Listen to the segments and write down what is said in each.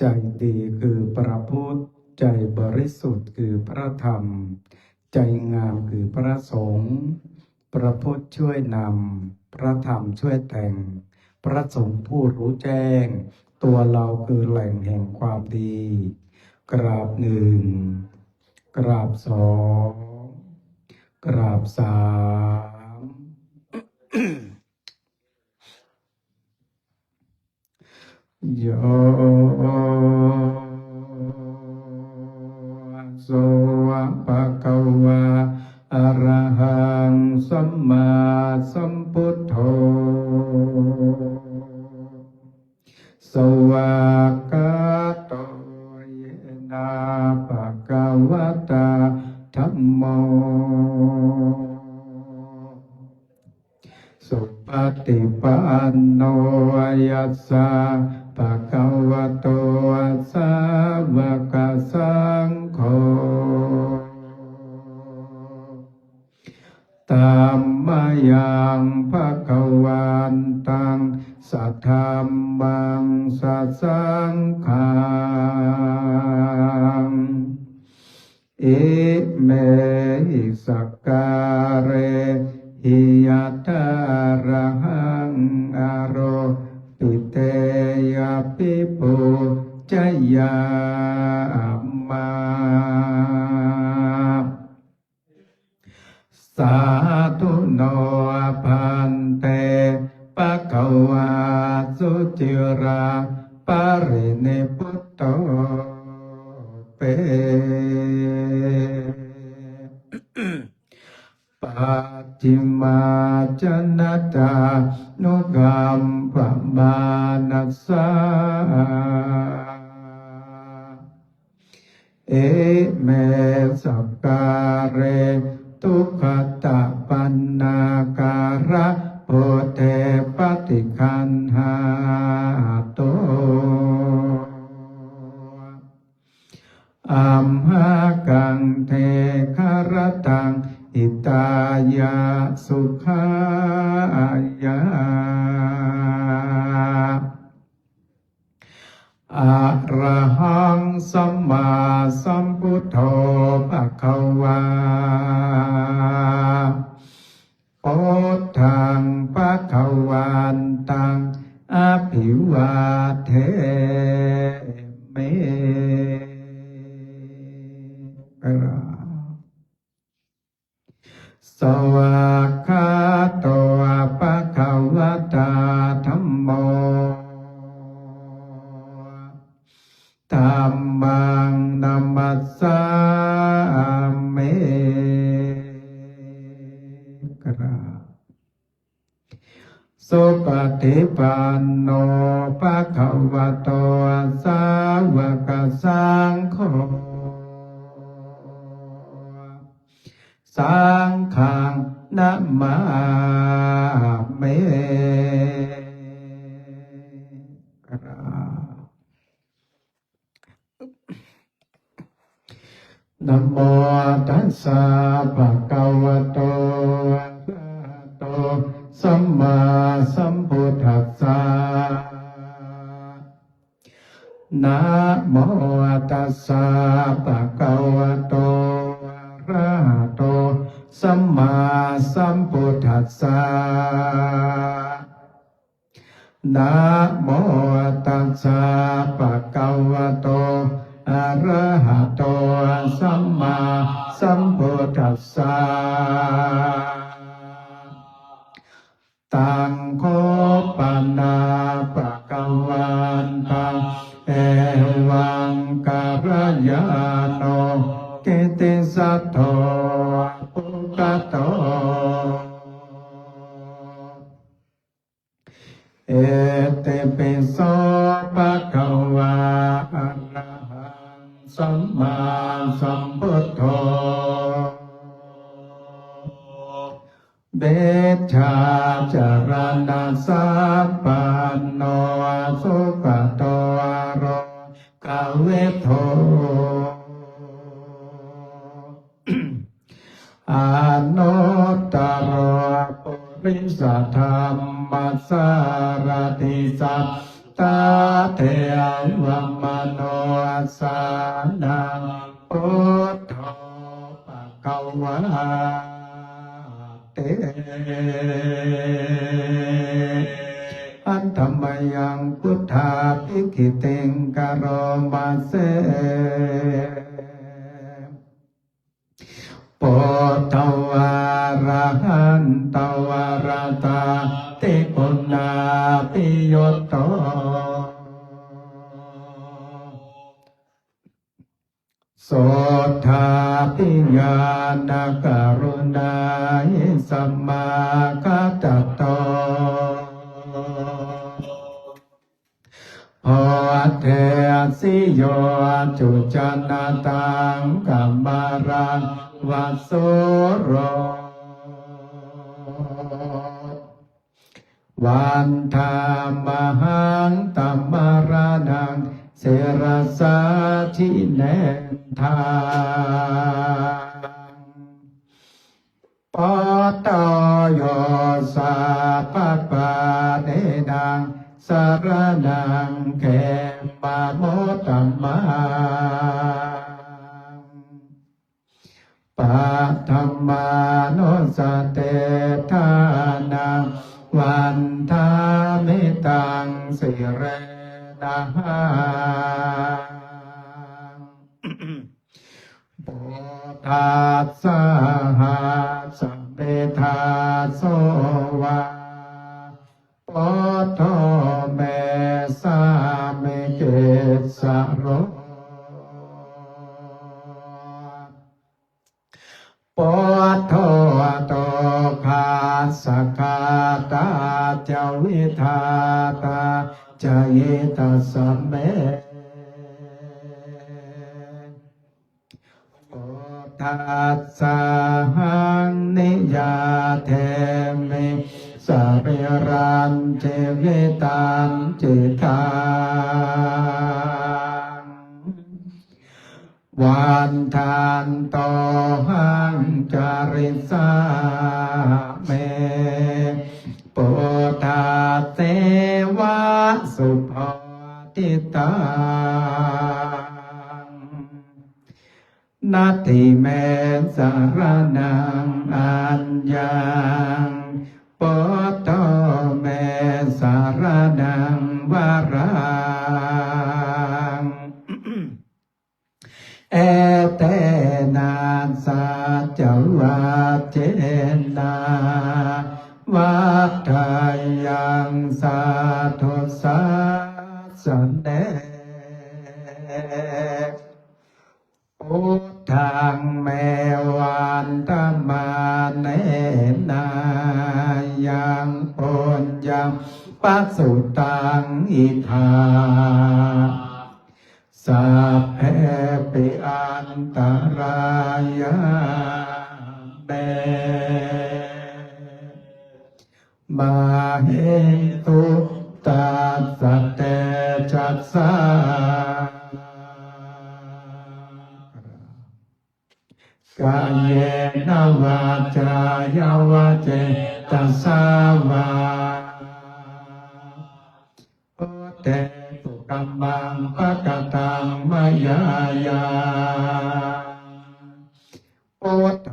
ใจดีคือพระพุทธใจบริสุทธิ์คือพระธรรมใจงามคือพระสงฆ์พระพุทธช่วยนำพระธรรมช่วยแต่งพระสงฆ์ผู้รู้แจ้งตัวเราคือแหล่งแห่งความดีกราบหนึ่งกราบสองกราบสามโยโสภะคะวะอะระหังสัมมาสัมพุทโธสวากขาโตเยนะภะคะวะตาธัมโมสุปฏิปันโนยัสสะภะคะวะโตสาวกสังโฆธัมมายังภะคะวันตังสัทธัมมังสัสสังฆังอิเมหิสักการเรหิยัตถาระหังอโรปิเตยปิปุจยามาสาธุโนภันเตภคะวะสุจิราปรินิพพุตโตเปปัจจิมาจนะตานุกัมปมานัสสะเอเมสักการเรทุกขตะปันนาการะโพเทปฏิคันหาโตอัมหากังเทคารตังอิตายาสุขายาอะระหังสัมมาสัมพุทโธภะคะวาพุทธังภะคะวันตังอภิวาเทเมสวากขาโตภะคะวะตาธัมโมธัมมังนัมมัสสามิกราสุปฏิปันโนภะคะวะโตสาวกสังโฆสังฆังนะมามินะโมตัสสะภะคะวะโตอะระหะโตสัมมาสัมพุทธัสสะนะโมตัสสะภะคะวะโตอะระหะโตสัมมาสัมพุทธัสสะนะโมตัสสะภะคะวะโตอะระหะโตสัมมาสัมพุทธัสสะตังโคปนาภะคะวันตังเอวังกัลยาโนกิติสัทโธปุค สัมมาสัมพุทโธเบชาจารณะสัพพันโนสุขโตอโรกเวโทอนุตตรปุริสธรรมสารติสัตตาเทวมโนสานังพุทโธภควาเตอันธรรมยังพุทธาภิกขิเตงกโรมาเสโปตวาระหันตวาระตาติปุณณาปิโยโตโสทาปิญาณกรุณาหิสัมมากัตโตโอเทสิโยจุจนาตังกัมมารังวัสสุโรวันธามหังตัมมารานังเสรสาทิเนทางปตโยสาปปะเดนังสารนังเขมาโมตัมมังปัตถมานุสเตทานังวันทามิตังสิเรนะปุถาสหะสัมเปทาโสวาปุถโธเมสาเมเกสะโรปุถโธโตภาสกาตาจวิทาตาจเยตัสสเมปุถตัสสะหังนิยาเทมิสัพเพรันเจวิตันจิตังวันทานโตหังจาริสาเมปุถตาเตวะสุภติตังนาทิเมสารนังอัญญังปุถโธเมสารนังวารังเอเตนะสัจวัจเจนะวัฏฐายังสาธุสัสสเนพุทธังเมวันตมาเนนายังปุญญังปัสสุตังอิทาสัพเพปิอันตรายาเบมาเหตุตัสสะเตจัสสากายเยนวาจายาวาเจตัสสาวาโอเตตุกัมมังปะกตังมายายาพุทโธ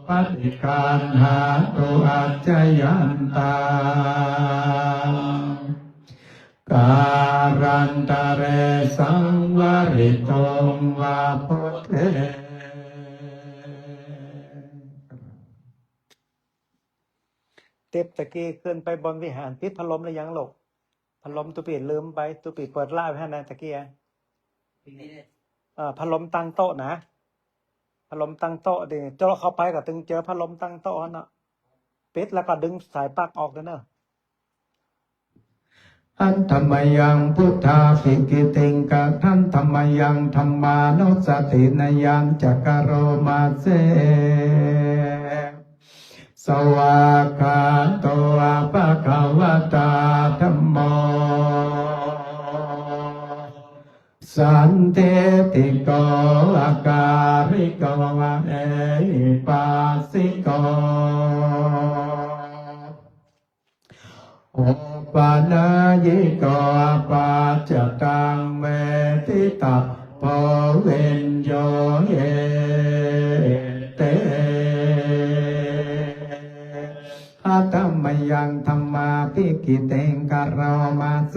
ปฏิการหาตุอัจจยันตังการันตะเรสังวริตงวาพุทเทเต็บตะกี้ขึ้นไปบนวิหารปิดพัดลมหรือยังลูกพัดลมตุปีลืมไปตุปีเปิดล่าไว้ให้นะตะกี้พัดลมตั้งโต๊ะนะพัดลมตั้งโต๊ะดิเจ้าเข้าไปก็ตึงเจอพัดลมตั้งโต๊ะเนาะปิดแล้วก็ดึงสายปลั๊กออกเด้อเนอะ อันธรรมยังพุทธาภิกิติงกะทันธรรมยังธรรมานุสตินายัญจักโรมาเสสวากขาโตอะภะคะวะตาธัมโมสันเทติโกอาการิโกเอหิปัสสิโกโอปานายิโกปัจจตังเวทิตาโพเวนโยเยเตอะธัมมยังธัมมาภิกิติงกะโรมาเส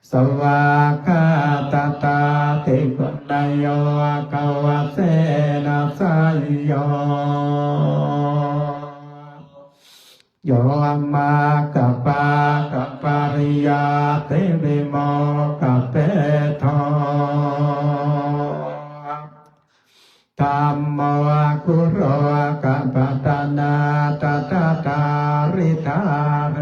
สวากาตตาติกุณโยกวะเสนะสัยโยโยมากะปากะปาริยาเตวิโมกะเปโทธัมโมกุโรกะปะตานาตตาตาริธาเร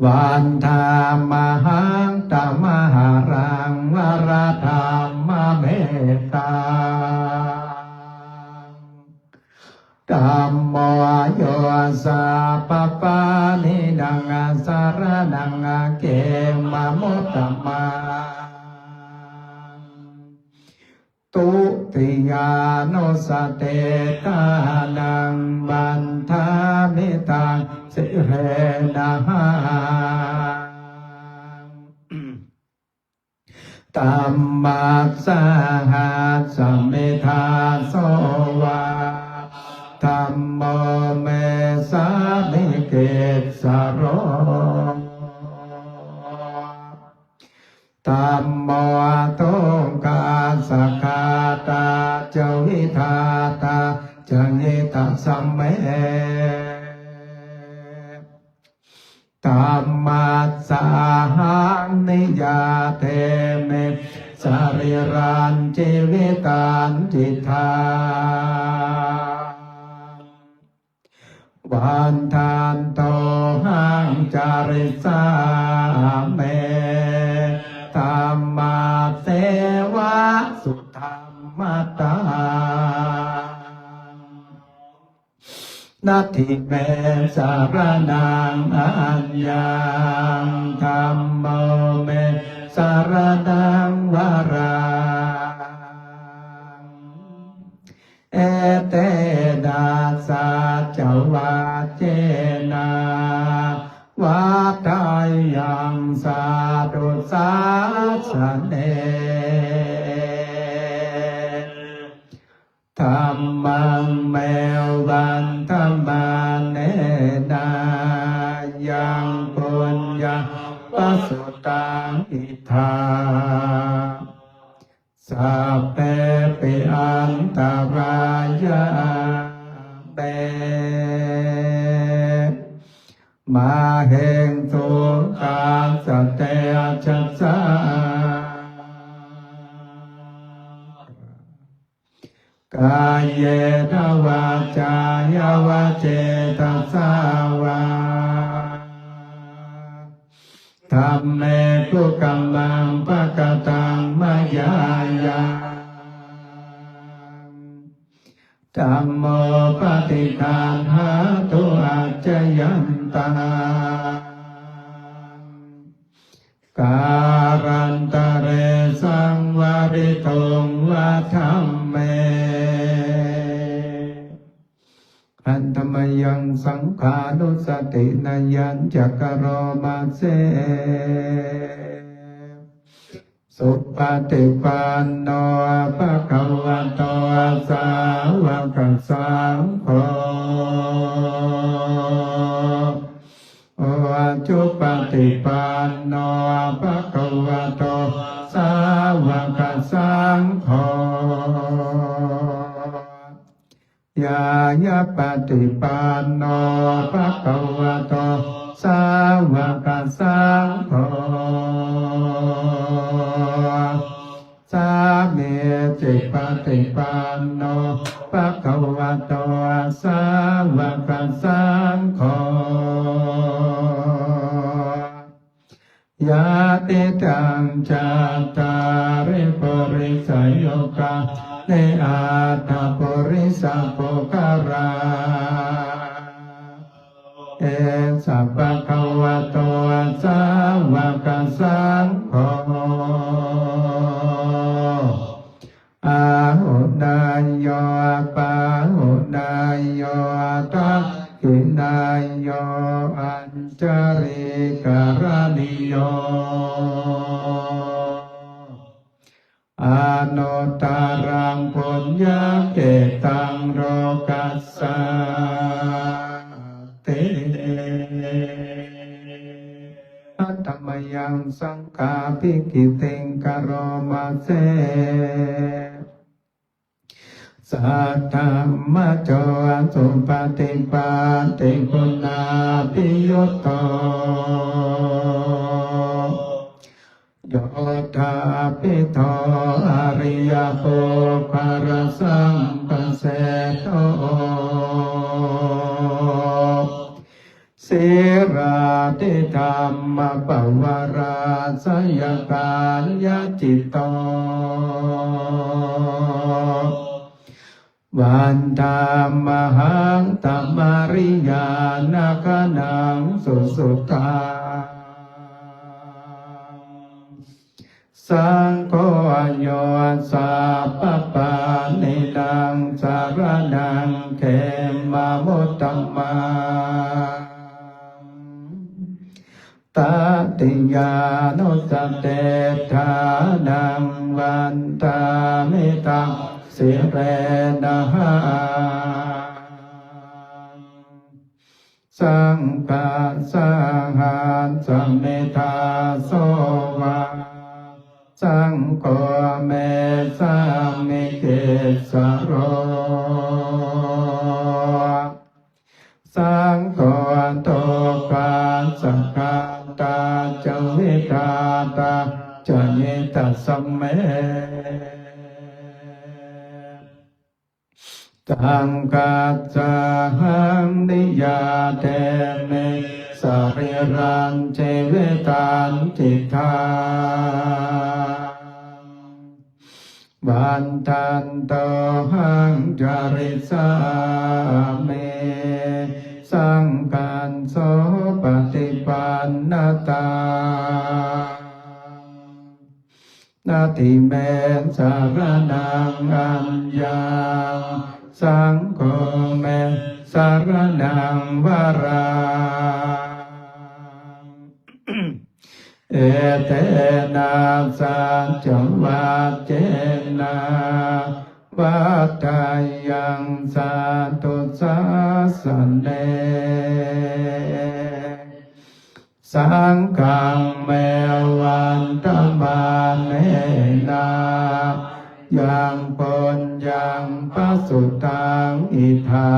วันธามหังตมหารังวรธรรมเมตตาธัมโมโยสัพพปานิดังสารนังเกมะมุตตมังตุติยานุสเตตานังบันทามิตังสิเรนะหังตัมมัสสหัสสมิทาโสวาธัมโมเมสามิเกสโรธัมโมตุกาสกาตาจวิทาตาจญิตาสัมเมธัมมัสสหังนิยาเทเมสริรันจิวิตันจิตาวันทานโตหังจาริสาเมธัมมาเสวะสุธรรมตานัตถิเมสารนังอัญญังธัมโมเมสารนังวรังเอเตนะสะจวาเจนะวาทายังสาธุสาสเนธัมมังเมวันธัมมาเนนายังปุญญาปัสสุตังอิทธาสัพเพปิอันตรายะเบมาเหงสุขังสเตชัสสะกายเยนวาจายวะเจตสาวาธัมเมกุกัมมังปะกตังมายายาธัมโมปฏิคันหาตุอาจยันตังการันตะเรสังวาริโตวะธัมเมอันธรรมยังสังขานุสตินายัญจักโรมาเสสุปฏิปันโนภะคะวะโตสาวกสังโฆโอจุปฏิปันโนภะคะวะโตสาวกสังโฆยายะปฏิปันโนภะคะวะโตสาวกสังโฆสามีจิปฏิปันโน ภะคะวะโตสาวกสังโฆยะติตังจัตตาริปุริสโยกะเนอาตาปุริสโภคาราเอสัพพะคะวะโตสาวกสังโฆอาหุนายโยปาหุนายโยทักขินายโยอัญจริกรณิโยอานุตตรังปุญญเกตังโลกัสสะเตอัตตมยังสังฆาภิกิติงกโรมาเสสัทธัมมะโจสุปฏิปันติคุณาภิยุตโตโยธาภิโตอริยปุคคารสัมปัสเสโตสิราติธรรมปวาราสยการยจิตโตวันธรรมหังตัมมาริยานาคนังสุสุตาสังโฆโยสัพพปานินังสารนังเขมามุตตมังตติยานุสเตธานังวันตามิตังสิเรนะหังสังฆาสังหานสัมเมธาโสวาสังโฆเมสามิเกสโรสังโฆโตกาสังฆาตาจวิกาตาจยิตาสัมเมตังกัจจหังนิยาเตเมสริรังเจวิตันติทาบันทันโตหังจาริสาเมสังกันโสปฏิปันนตานาทิเมสารนังอัญญังสังโฆเมสารนังวราเอเตนะสัจจวัจเจนะวัฏฏายังสัตตุสัสสะเนสังฆังเมวันตมาเนนายังปุญญังปัสสุตังอิทา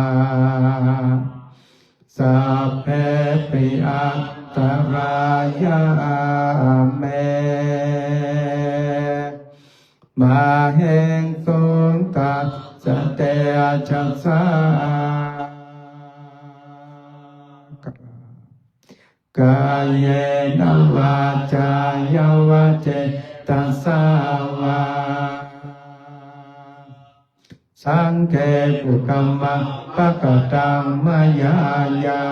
สัพเพปิอัตตรายาเมมาเหงสุงตัสสะเตชัสสากายเยนวาจายาวะเจตัสสาวาสังเกปุกัมมะปะกตังมายายา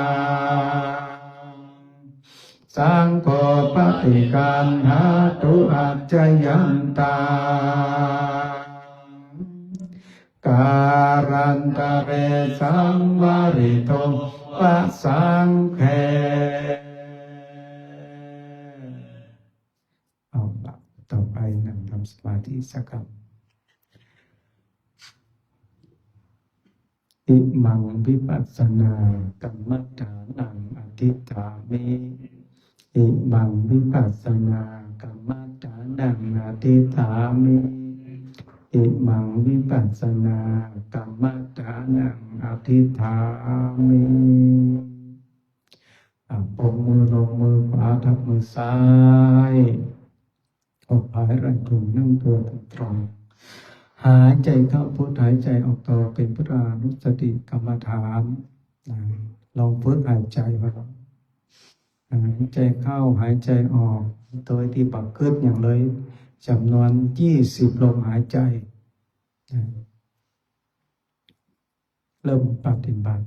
สังโฆปฏิกันหาตุอัจจยันตาการันตะเรสังวาริโตปะสังเขเอาละต่อไปนั่งทำสมาธิสักคำอิมังวิปัสสนากรรมฐานังอธิษฐามิอิมังวิปัสสนากรรมฐานังอธิษฐามิอิมังวิปัสสนากรรมฐานังอธิษฐามิปมมือลงมือขวาทับมือซ้ายอกผายไหล่ตรงนั่งตัวตรง หายใจเข้าพุทหายใจออกโทเป็นพุทธานุสติกรรมฐานนะลองฝึกหายใจว่าหายใจเข้าหายใจออกโดยที่ปักกึศอย่างเลยจำนวน20 ลมหายใจนะเริ่มปฏิบัติ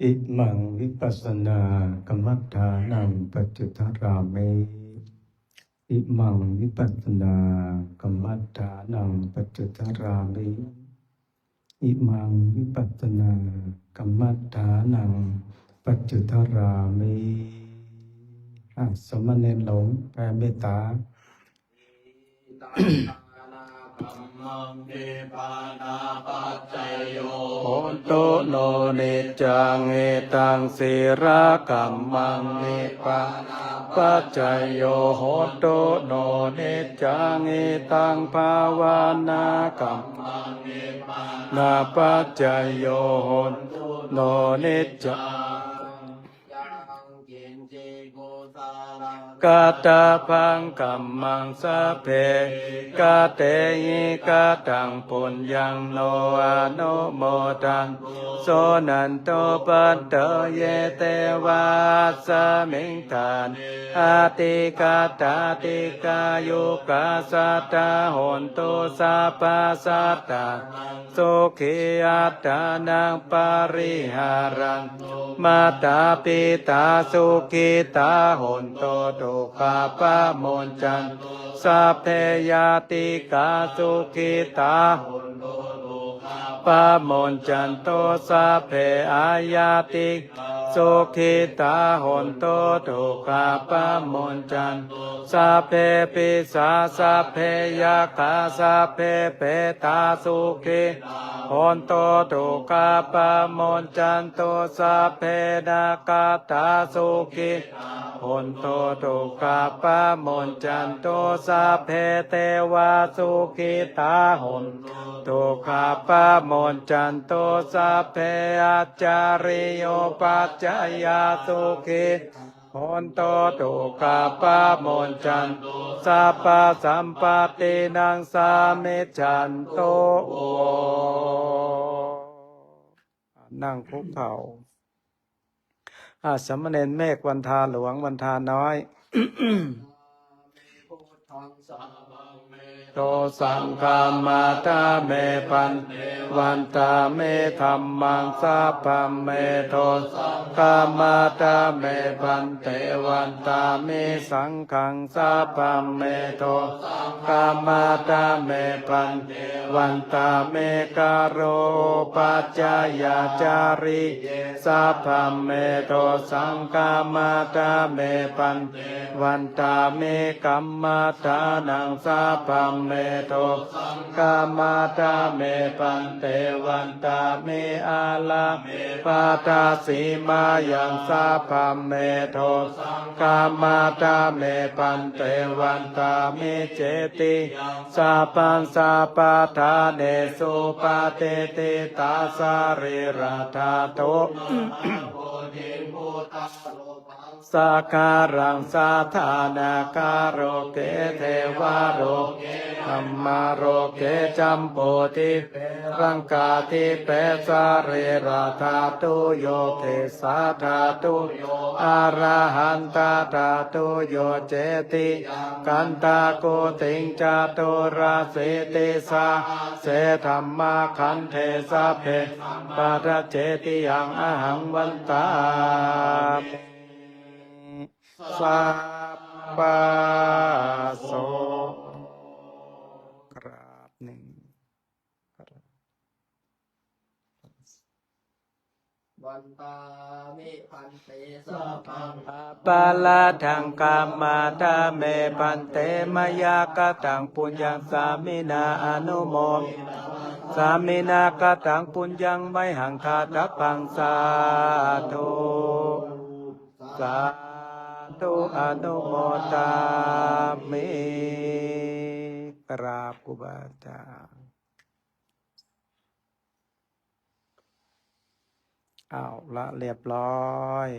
อิมังวิปัสสนากรรมฐานังปัจจุทรามิอิมังวิปัสสนากรรมฐานังปัจจุทรามิอิมังวิปัสสนากรรมฐานังปัจจุทรามิสมณเณรหลงแผ่เมตตา มังเกปานาปัจจยโย โหตุโนนิจังเอตังศิระกัมมังนิปานาปัจจยโยโหตุโนนิจังเอตังภาวนากัมมังนิปานาปัจจยโยโหตุโนนิจัง ยังกินจิกุสารัง ก กตาพังกัมมังสะเพกาเตหิกาตังปุญญังโนอนุโมทันโสนันโตปัตเตเยเตวาสมิงทานอาติกาตาติกายุกาสัตตาโหนตุสัพพสัตตาสุขีอัตตานังปาริหารังมาตาปิตาสุขิตาโหนตุทุกขปะโมนจันสัพเพยาติกาสุขิตาปะโมนจันโตสัพเพอายาติสุขิตาโหนตุทุกขปะโมนจันสัพเพปิสาสัพเพยาคาสัพเพเปตาสุขิโหนตุทุกขปะโมนจันโตสัพเพนาคาตาสุขิโหนตุทุกขปะโมนจันโตสัพเพเทวาสุขิตาโหนทุกขปะโมนจันโตสัพเพอาจาริโยปัจจยาสุขิโหนตุทุกขปะโมนจันสัพพสัมปตินังสามิจฉันโตนั่งคุกเข่าสามเณรเมฆวันทาหลวงวันทาน้อย โตสังฆามาตาเมปันวันตาเมธัมมังสัพพะเมโตสังฆามาตาเมปันเตวันตาเมสังฆังสัพพะเมโตสังฆามาตาเมปันเตวันตาเมกาโรปัจจยาจาริสัพพะเมโตสังฆามาตาเมปันเตวันตาเมกัมมาตานังสัพพะเมโตสังฆามาตาเมปันเตวันตาเมอาลาปาตาสีมายังสัพพะเมโตสังฆามาตาเมปันเตวันตาเมเจติสัพพังสัพพทาเนสุปาเตติตาสาริราธาโตสักการังสาธานาคาโรเกเทวาโรเกธัมมาโรเกจัมโปติรังกาติเปสาเรราธาตุโยเทสาธาตุอาราหันตาธาตุโยเจติกันตาโกติงจาตุราเสติสาเสธัมมาคันเทสะเพปาระเจติยังอหังวันตาสัพพะโสกราบหนึ่งวันตามิพันเตสัพพัง ปาลาทังกามาตาเมปันเตมยากตังปุญญังสามินาอนุโมสามินากตังปุญญังไมหังคาตปังสาธุสาธุอนุโมทามิกราบครูบาอาจารย์เอาละเรียบร้อย